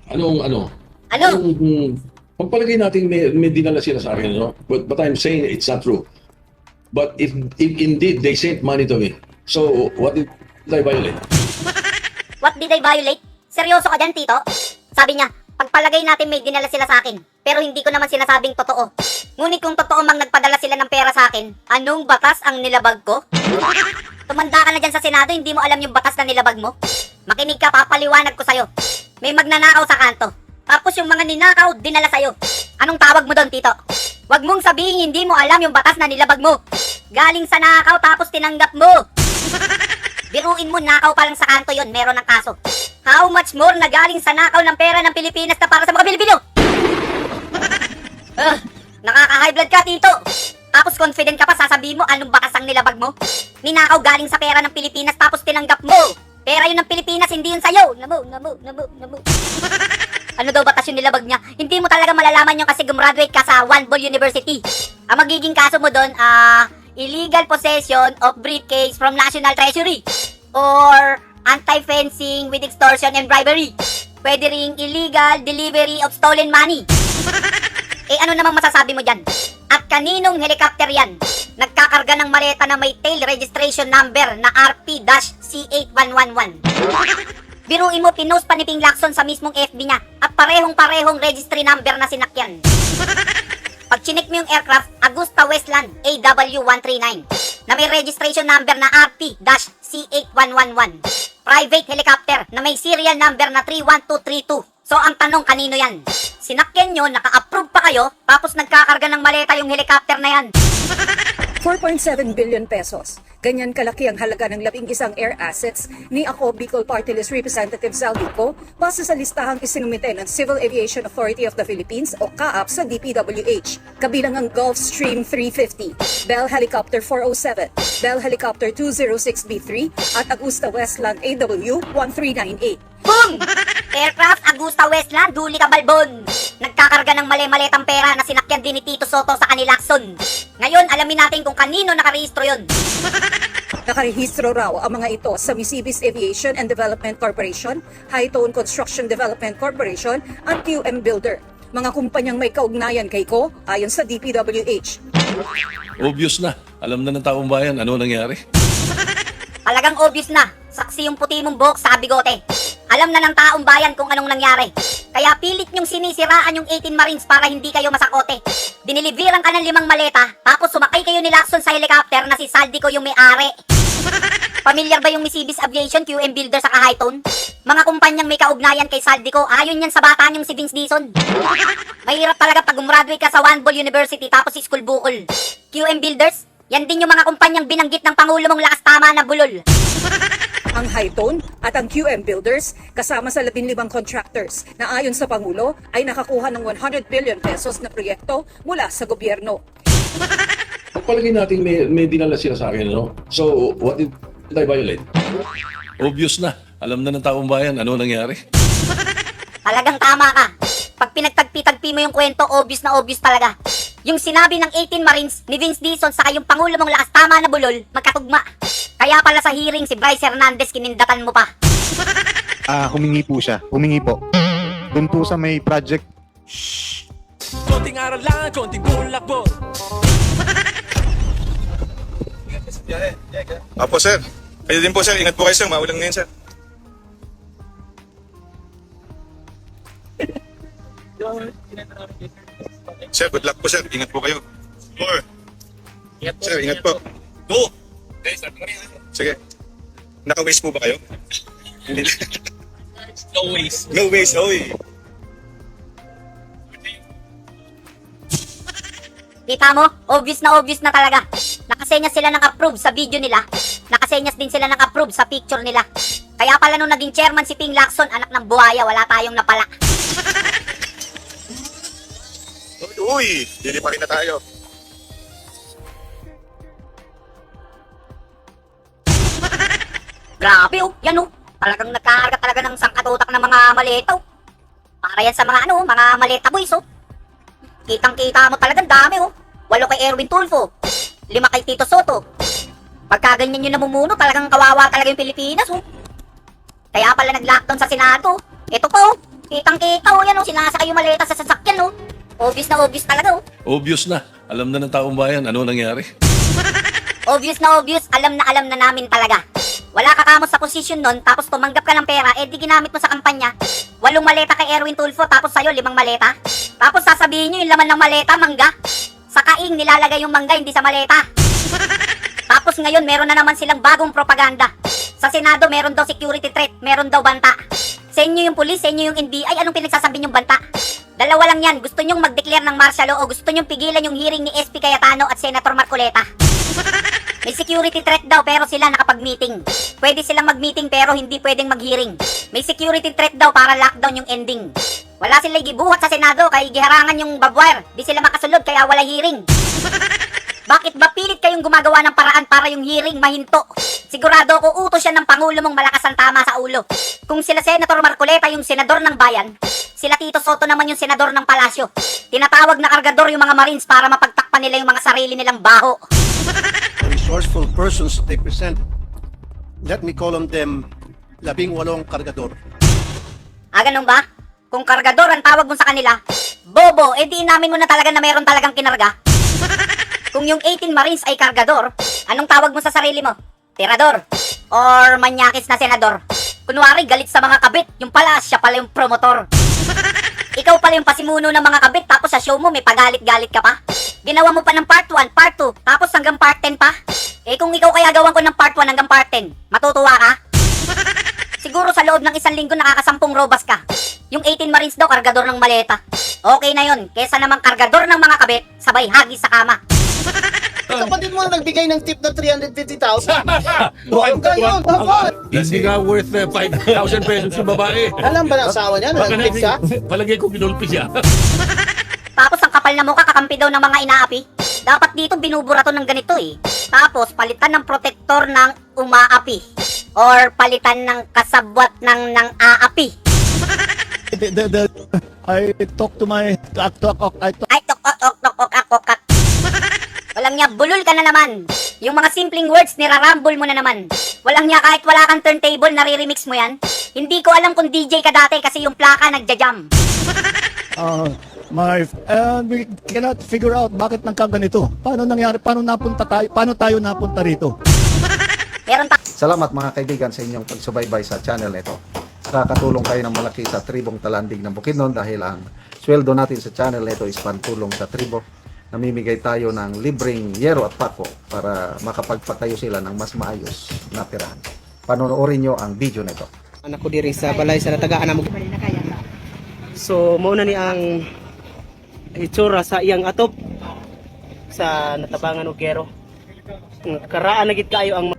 Anong ano? Ano? Pagpalagay natin may dinala sila sa akin, no? But I'm saying it's not true. But if indeed they sent money to me, so what did I violate? What did I violate? Seryoso ka dyan, Tito? Sabi niya, pagpalagay natin may dinala sila sa akin, pero hindi ko naman sinasabing totoo. Ngunit kung totoo mang nagpadala sila ng pera sa akin, anong batas ang nilabag ko? Tumanda ka na dyan sa Senado, hindi mo alam yung batas na nilabag mo? Makinig ka, papaliwanag ko sa'yo. May magnanakaw sa kanto. Tapos yung mga ninakaw, dinala sa'yo. Anong tawag mo doon, Tito? Huwag mong sabihin hindi mo alam yung batas na nilabag mo. Galing sa nakaw tapos tinanggap mo. Biruin mo, nakaw pa lang sa kanto yon, meron ng kaso. How much more na galing sa nakaw ng pera ng Pilipinas na para sa mga Pilipino? Nakaka-high blood ka, Tito. Tapos confident ka pa, sasabihin mo anong batas ang nilabag mo? Ninakaw galing sa pera ng Pilipinas tapos tinanggap mo. Pera yun ng Pilipinas, hindi yun sa'yo. Namo. Ano daw batas yung nilabag niya? Hindi mo talaga malalaman yun kasi gumraduate ka sa One Ball University. Ang magiging kaso mo doon, illegal possession of briefcase from National Treasury. Or anti-fencing with extortion and bribery. Pwede ring illegal delivery of stolen money. Ano namang masasabi mo dyan? At kaninong helicopter yan? Nagkakarga ng maleta na may tail registration number na RP-C8111. Biruin mo, pinost pa ni Ping Lacson sa mismong FB niya at parehong-parehong registry number na sinakyan. Pag chinik mo yung aircraft, Augusta Westland AW139 na may registration number na RP-C8111. Private helicopter na may serial number na 31232. So ang tanong, kanino yan? Sinakyan nyo, naka-approve pa kayo, tapos nagkakarga ng maleta yung helicopter na yan. 4.7 billion pesos. Ganyan kalaki ang halaga ng 11 air assets ni Ako Bicol Party List Representative Zaldico base sa listahang isinumite ng Civil Aviation Authority of the Philippines o CAAP sa DPWH. Kabilang ang Gulfstream 350, Bell Helicopter 407, Bell Helicopter 206B3 at Augusta Westland AW1398. Boom! Aircraft Augusta Westland, huli ka balbon. Nagkakarga ng mali-maletang pera na sinakyan din ni Tito Soto sa kanilakson. Ngayon, alamin natin kung kanino nakarehistro yun. Nakarehistro raw ang mga ito sa Misibis Aviation and Development Corporation, High Tone Construction Development Corporation at QM Builder. Mga kumpanyang may kaugnayan kay Ko ayon sa DPWH. Obvious na. Alam na ng taong bayan ano nangyari. Talagang obvious na. Saksi yung puti mong buhok sa bigote. Alam na ng taong bayan kung anong nangyari. Kaya pilit nyong sinisiraan yung 18 Marines para hindi kayo masakote. Diniliveran ka ng 5 maleta, tapos sumakay kayo ni Lacson sa helicopter na si Saldico yung may-ari. Pamilyar ba yung Misibis Aviation, QM Builder sa High-Tone? Mga kumpanyang may kaugnayan kay Saldico, ayon yan sa bata niyong si Vince Dizon. Mahirap talaga pag gumraduate ka sa One Ball University tapos school bukol. QM Builders, yan din yung mga kumpanyang binanggit ng Pangulo mong lakas tama na bulol. Ang High Tone at ang QM Builders kasama sa 15 contractors na ayon sa Pangulo ay nakakuha ng 100 billion pesos na proyekto mula sa gobyerno. Pagpalagay natin may dinala sila sa akin, no? So what did I violate? Obvious na. Alam na ng taong bayan ano nangyari. Talagang tama ka. Pag pinagtagpi-tagpi mo yung kwento, obvious na obvious talaga. Yung sinabi ng 18 Marines ni Vince Dizon sa yung Pangulo mong lakas tama na bulol, magkatugma. Kaya pala sa hearing si Bryce Hernandez kinindatan mo pa. Humingi po siya. Humingi po. Doon po sa may project. Konting aral lang, konting bulakbo. Apo sir. Kayo din po sir. Ingat po kayo sir. Maulang ngayon sir. Sir, good luck po sir. Ingat po kayo. Sir, ingat po. Go! Sige. Naka-waste po ba kayo? No waste. No waste, oy. Kita mo? Obvious na talaga. Nakasenyas sila ng approve sa video nila. Nakasenyas din sila ng approve sa picture nila. Kaya pala nung naging chairman si Ping Lacson, anak ng buhaya, wala tayong napala. Uy, hindi pa rin na tayo. Grabe oh, yan oh. Talagang nagkakarga talaga ng sangkatutak ng mga maleta oh. Para yan sa mga mga maleta boys oh. Kitang-kita mo talagang dami oh. 8 kay Erwin Tulfo, 5 kay Tito Soto. Pagka ganyan yung namumuno, talagang kawawa talaga yung Pilipinas oh. Kaya pala nag-lockdown sa Senado. Ito po oh. Kitang-kita oh, yan oh, sinasakay yung maleta sa sasakyan oh. Obvious talaga oh. Obvious na. Alam na ng taong bayan ano nangyari. Obvious, alam na namin talaga. Wala ka kamo sa posisyon nun, tapos tumanggap ka ng pera, eh di ginamit mo sa kampanya. 8 maleta kay Erwin Tulfo, tapos sa'yo 5 maleta. Tapos sasabihin nyo yung laman ng maleta, mangga. Sa kaing nilalagay yung mangga, hindi sa maleta. Tapos ngayon, meron na naman silang bagong propaganda. Sa Senado, meron daw security threat, meron daw banta. Sa inyo yung pulis, sa inyo yung NBI, anong pinagsasabi yung banta? Dalawa lang yan, gusto nyong mag-declare ng martial law o gusto nyong pigilan yung hearing ni SP Cayetano at Senator Marcoleta. May security threat daw pero sila nakapag-meeting. Pwede silang mag-meeting pero hindi pwedeng mag-hearing. May security threat daw para lockdown yung ending. Wala sila gibuhat sa Senado kaya giharangan yung barbwire. Di sila makasunod kaya wala hearing. Bakit ba pilit kayong gumagawa ng paraan para yung hearing mahinto? Sigurado ko utos yan ng Pangulo mong malakas ang tama sa ulo. Kung sila Senator Marcoleta yung senador ng bayan, sila Tito Soto naman yung senador ng palasyo. Tinatawag na kargador yung mga Marines para mapagtakpan nila yung mga sarili nilang baho. Resourceful persons they present. Let me call on them 18 kargador. Ganun ba? Kung kargador ang tawag mo sa kanila, bobo, edi inamin mo na talaga na meron talagang kinarga. Kung yung 18 Marines ay kargador, anong tawag mo sa sarili mo? Tirador? Or manyakis na senador? Kunwari, galit sa mga kabit, yung pala, siya pala yung promotor. Ikaw pala yung pasimuno ng mga kabit, tapos sa show mo may pagalit-galit ka pa. Ginawa mo pa ng part 1, part 2, tapos hanggang part 10 pa. Eh kung ikaw kaya gawan ko ng part 1 hanggang part 10, matutuwa ka? Siguro sa loob ng 1 linggo nakakasampung robas ka. Yung 18 Marines daw, kargador ng maleta. Okay na yun, kesa namang kargador ng mga kabit, sabay hagis sa kama. Kapatid mo na nagbigay ng tip na 350,000. Huwag ganyan, dapat. Hindi nga worth 5,000 pesos yung babae. Alam ba ng asawa niya na nag-tip siya? Palagay ko kinulpi siya. Tapos ang kapal na mukha kakampi daw ng mga inaapi. Dapat dito binubura to ng ganito eh. Tapos palitan ng protektor ng umaapi. Or palitan ng kasabwat ng aapi. I talk to my Ay, tok. Walang niya, bulol ka na naman. Yung mga simpleng words, nirarambol mo na naman. Walang niya, kahit wala kang turntable, nare-remix mo yan. Hindi ko alam kung DJ ka dati kasi yung plaka nagja-jam. we cannot figure out bakit nagkaganito. Paano nangyari? Paano tayo napunta rito? Meron pa Salamat mga kaibigan sa inyong pagsubaybay sa channel nito. Nakakatulong kayo ng malaki sa tribong Talandig ng Bukidnon dahil ang sweldo natin sa channel nito is pantulong sa tribo. Namimigay tayo ng libreng yero at pako para makapagpatayo sila ng mas maayos na tirahan. Panonoorin nyo ang video nito. Anak ko diri sa balay sa natagaan mo. So mao na ni ang itsura sa iyang atop sa natabangan og gero. Karaan na gid kayo ang